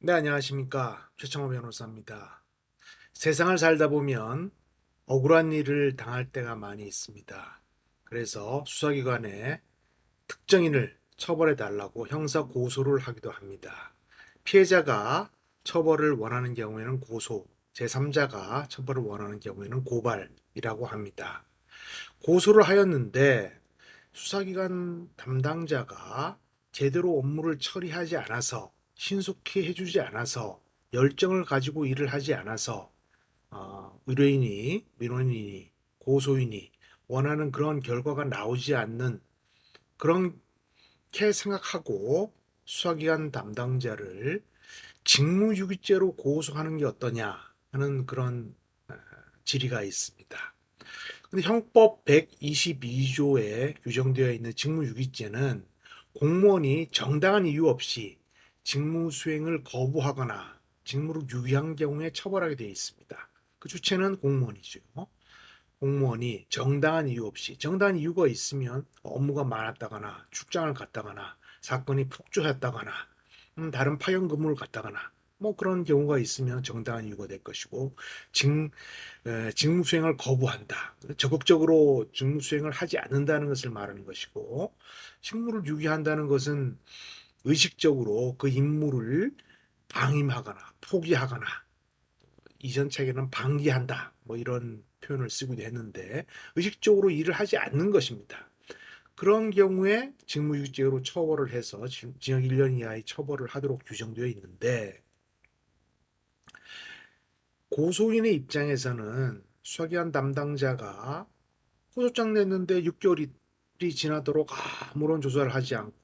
네, 안녕하십니까. 최청호 변호사입니다. 세상을 살다 보면 억울한 일을 당할 때가 많이 있습니다. 그래서 수사기관에 특정인을 처벌해 달라고 형사 고소를 하기도 합니다. 피해자가 처벌을 원하는 경우에는 고소, 제3자가 처벌을 원하는 경우에는 고발이라고 합니다. 고소를 하였는데 수사기관 담당자가 제대로 업무를 처리하지 않아서 신속히 해주지 않아서 열정을 가지고 일을 하지 않아서 의뢰인이 민원인이 고소인이 원하는 그런 결과가 나오지 않는 그렇게 생각하고 수사기관 담당자를 직무유기죄로 고소하는 게 어떠냐 하는 그런 질의가 있습니다. 근데 형법 122조에 규정되어 있는 직무유기죄는 공무원이 정당한 이유 없이 직무 수행을 거부하거나 직무를 유기한 경우에 처벌하게 되어 있습니다. 그 주체는 공무원이죠. 공무원이 정당한 이유 없이 정당한 이유가 있으면 업무가 많았다거나 출장을 갔다거나 사건이 폭주했다거나 다른 파견 근무를 갔다거나 뭐 그런 경우가 있으면 정당한 이유가 될 것이고 직, 직무 수행을 거부한다. 적극적으로 직무 수행을 하지 않는다는 것을 말하는 것이고 직무를 유기한다는 것은 의식적으로 그 임무를 방임하거나 포기하거나 이전 책에는 방기한다 뭐 이런 표현을 쓰기도 했는데 의식적으로 일을 하지 않는 것입니다. 그런 경우에 직무유기죄로 처벌을 해서 징역 1년 이하의 처벌을 하도록 규정되어 있는데 고소인의 입장에서는 수사기관 담당자가 고소장 냈는데 6개월이 지나도록 아무런 조사를 하지 않고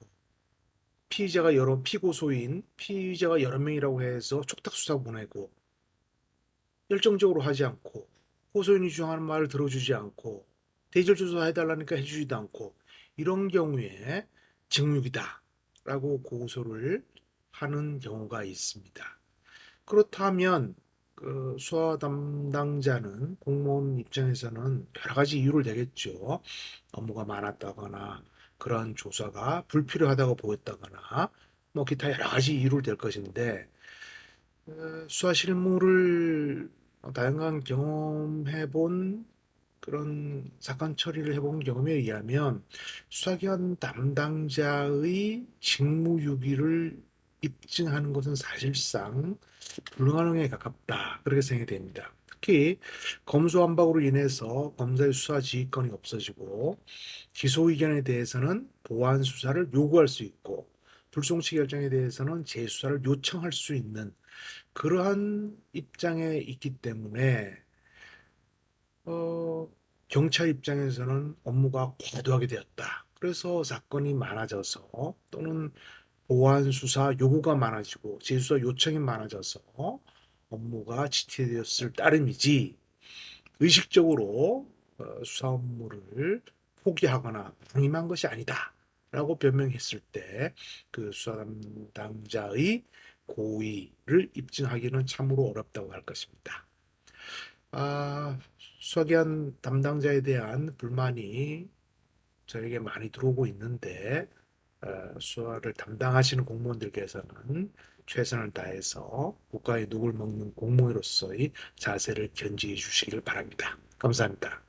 피의자가 여러 명이라고 해서 촉탁 수사 보내고 열정적으로 하지 않고 고소인이 주장하는 말을 들어주지 않고 대질 조사해달라니까 해주지도 않고 이런 경우에 직무유기다라고 고소를 하는 경우가 있습니다. 그렇다면 그 수사 담당자는 공무원 입장에서는 여러 가지 이유를 대겠죠. 업무가 많았다거나 그런 조사가 불필요하다고 보였다거나 뭐 기타 여러 가지 이유를 댈 것인데 수사 실무를 다양한 경험해 본 그런 사건 처리를 해본 경험에 의하면 수사기관 담당자의 직무유기를 입증하는 것은 사실상 불가능에 가깝다. 그렇게 생각이 됩니다. 특히 검수완박으로 인해서 검사의 수사 지휘권이 없어지고 기소 의견에 대해서는 보완 수사를 요구할 수 있고 불송치 결정에 대해서는 재수사를 요청할 수 있는 그러한 입장에 있기 때문에 어, 경찰 입장에서는 업무가 과도하게 되었다. 그래서 사건이 많아져서 또는 보완 수사 요구가 많아지고 재수사 요청이 많아져서 업무가 지체되었을 따름이지 의식적으로 수사 업무를 포기하거나 방임한 것이 아니다. 라고 변명했을 때 그 수사 담당자의 고의를 입증하기는 참으로 어렵다고 할 것입니다. 수사기관 담당자에 대한 불만이 저에게 많이 들어오고 있는데 수사를 담당하시는 공무원들께서는 최선을 다해서 국가의 녹을 먹는 공무원으로서의 자세를 견지해 주시길 바랍니다. 감사합니다.